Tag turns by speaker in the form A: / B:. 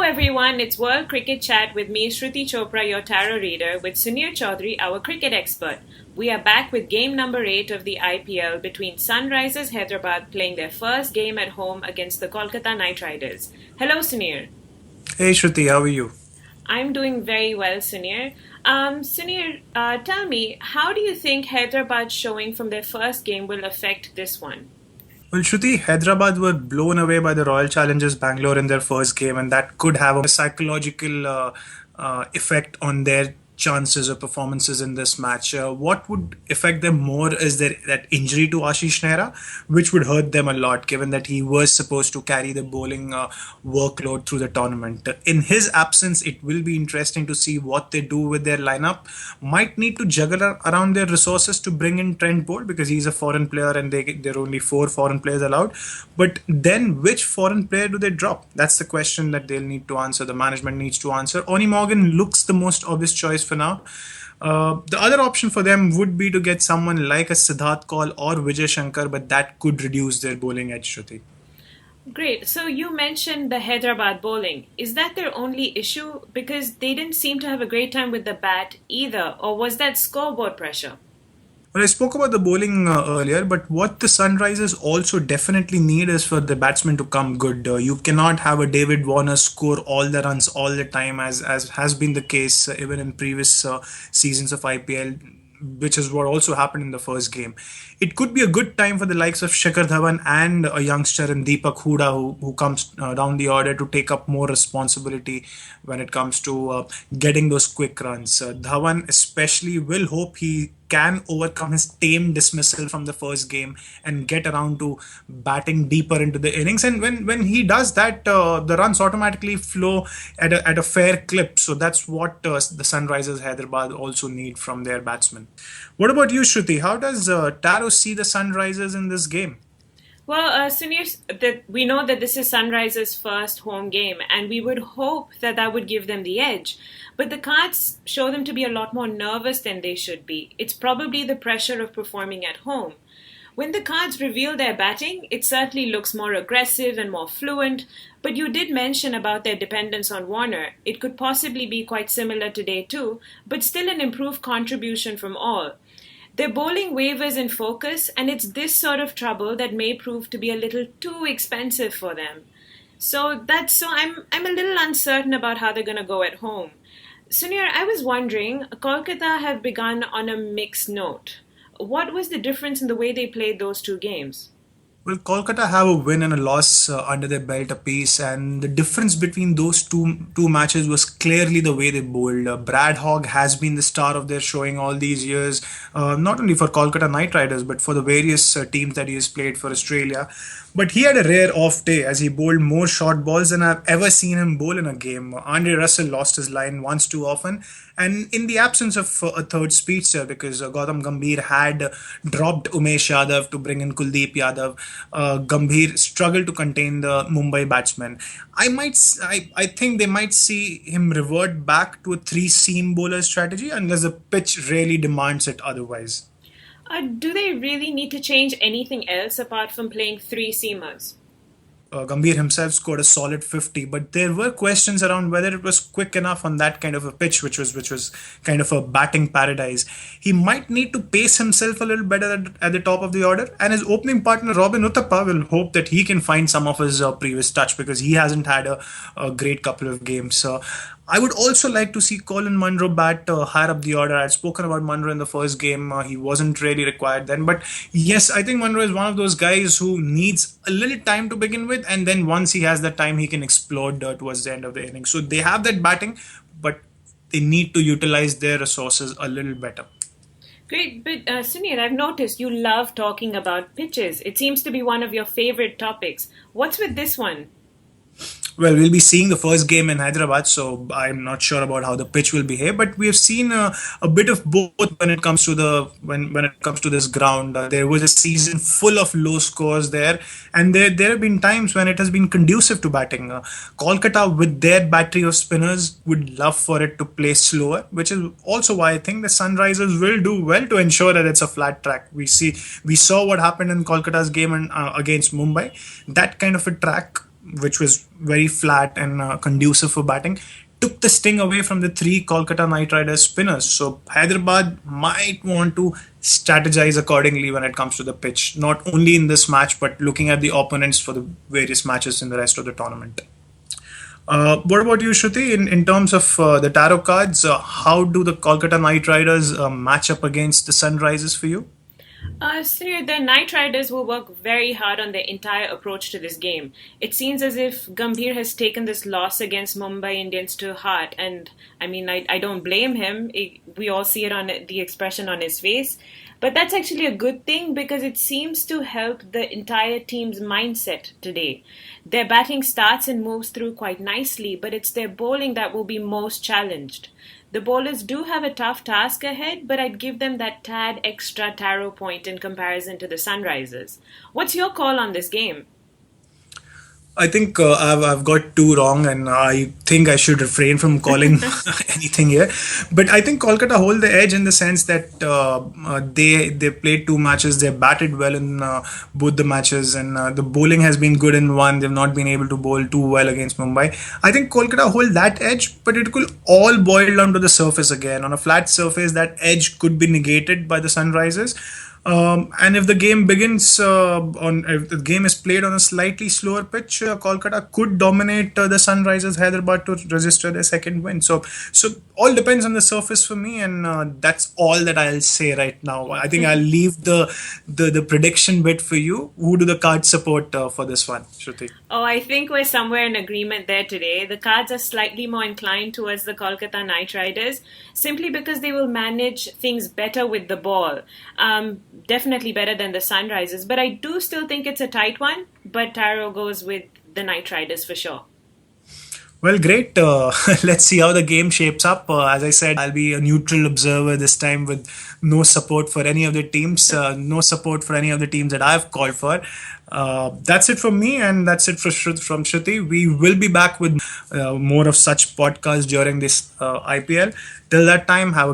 A: everyone, it's World Cricket Chat with me, Shruti Chopra, your tarot reader, with Suneer Chowdhary, our cricket expert. We are back with game number 8 of the IPL between Sunrisers Hyderabad playing their first game at home against the Kolkata Knight Riders. Hello, Suneer.
B: Hey Shruti, how are you?
A: I'm doing very well, Suneer. Suneer, tell me, how do you think Hyderabad's showing from their first game will affect this one?
B: Well, Shruti, Hyderabad were blown away by the Royal Challengers Bangalore in their first game, and that could have a psychological effect on their chances or performances in this match. What would affect them more is that injury to Ashish Nehra, which would hurt them a lot, given that he was supposed to carry the bowling workload through the tournament. In his absence, it will be interesting to see what they do with their lineup. Might need to juggle around their resources to bring in Trent Bolt because he's a foreign player and there are only 4 foreign players allowed. But then which foreign player do they drop? That's the question that they'll need to answer. The management needs to answer. Oni Morgan looks the most obvious choice for now. The other option for them would be to get someone like a Siddharth Kaul or Vijay Shankar, but that could reduce their bowling edge, Shruti.
A: Great. So you mentioned the Hyderabad bowling. Is that their only issue? Because they didn't seem to have a great time with the bat either. Or was that scoreboard pressure?
B: Well, I spoke about the bowling earlier, but what the Sunrisers also definitely need is for the batsmen to come good. You cannot have a David Warner score all the runs all the time, as has been the case even in previous seasons of IPL, which is what also happened in the first game. It could be a good time for the likes of Shikhar Dhawan and a youngster in Deepak Hooda who comes down the order to take up more responsibility when it comes to getting those quick runs. Dhawan especially will hope he can overcome his tame dismissal from the first game and get around to batting deeper into the innings. And when he does that, the runs automatically flow at a fair clip. So that's what the Sunrisers Hyderabad also need from their batsmen. What about you, Shruti? How does Taro see the Sunrisers in this game?
A: Well, Suneer, we know that this is Sunrisers' first home game, and we would hope that that would give them the edge. But the cards show them to be a lot more nervous than they should be. It's probably the pressure of performing at home. When the cards reveal their batting, it certainly looks more aggressive and more fluent, but you did mention about their dependence on Warner. It could possibly be quite similar today too, but still an improved contribution from all. Their bowling wavers in focus, and it's this sort of trouble that may prove to be a little too expensive for them. So I'm a little uncertain about how they're going to go at home. Suneer, I was wondering, Kolkata have begun on a mixed note. What was the difference in the way they played those two games?
B: Well, Kolkata have a win and a loss under their belt apiece, and the difference between those two matches was clearly the way they bowled. Brad Hogg has been the star of their showing all these years, not only for Kolkata Knight Riders but for the various teams that he has played for Australia. But he had a rare off day as he bowled more short balls than I've ever seen him bowl in a game. Andre Russell lost his line once too often. And in the absence of a third speedster, because Gautam Gambhir had dropped Umesh Yadav to bring in Kuldeep Yadav, Gambhir struggled to contain the Mumbai batsmen. I think they might see him revert back to a 3-seam bowler strategy unless the pitch really demands it otherwise.
A: Do they really need to change anything else apart from playing 3-seamers?
B: Gambhir himself scored a solid 50, but there were questions around whether it was quick enough on that kind of a pitch, which was kind of a batting paradise. He might need to pace himself a little better at the top of the order, and his opening partner Robin Uthappa will hope that he can find some of his previous touch because he hasn't had a great couple of games. I would also like to see Colin Munro bat higher up the order. I had spoken about Munro in the first game. He wasn't really required then. But yes, I think Munro is one of those guys who needs a little time to begin with. And then once he has that time, he can explode towards the end of the inning. So they have that batting, but they need to utilize their resources a little better.
A: Great, but Suneer, I've noticed you love talking about pitches. It seems to be one of your favorite topics. What's with this one?
B: Well, we'll be seeing the first game in Hyderabad, so I'm not sure about how the pitch will behave. But we have seen a bit of both when it comes to when it comes to this ground. There was a season full of low scores there, and there have been times when it has been conducive to batting. Kolkata, with their battery of spinners, would love for it to play slower, which is also why I think the Sunrisers will do well to ensure that it's a flat track. We saw what happened in Kolkata's game against Mumbai. That kind of a track which was very flat and conducive for batting, took the sting away from the three Kolkata Knight Riders spinners. So Hyderabad might want to strategize accordingly when it comes to the pitch, not only in this match, but looking at the opponents for the various matches in the rest of the tournament. What about you, Shruti? In terms of the tarot cards, how do the Kolkata Knight Riders match up against the Sunrisers for you?
A: Suneer, the Knight Riders will work very hard on their entire approach to this game. It seems as if Gambhir has taken this loss against Mumbai Indians to heart, and I mean, I don't blame him. We all see it on the expression on his face. But that's actually a good thing because it seems to help the entire team's mindset today. Their batting starts and moves through quite nicely, but it's their bowling that will be most challenged. The bowlers do have a tough task ahead, but I'd give them that tad extra tarot point in comparison to the Sunrisers. What's your call on this game?
B: I think I've got two wrong, and I think I should refrain from calling anything here. But I think Kolkata hold the edge in the sense that they played two matches, they batted well in both the matches, and the bowling has been good in one. They've not been able to bowl too well against Mumbai. I think Kolkata hold that edge, but it could all boil down to the surface again. On a flat surface, that edge could be negated by the Sunrisers. And if the game begins if the game is played on a slightly slower pitch, Kolkata could dominate the Sunrisers Hyderabad to register their second win. So all depends on the surface for me, and that's all that I'll say right now. I think I'll leave the prediction bit for you. Who do the cards support for this one, Shruti?
A: Oh, I think we're somewhere in agreement there today. The cards are slightly more inclined towards the Kolkata Knight Riders simply because they will manage things better with the ball. Definitely better than the Sunrisers, but I do still think it's a tight one. But Taro goes with the Knight Riders for sure.
B: Well, great. Let's see how the game shapes up. As I said, I'll be a neutral observer this time with no support for any of the teams, no support for any of the teams that I've called for. That's it from me, and that's it from Shruti. We will be back with more of such podcasts during this IPL. Till that time, have a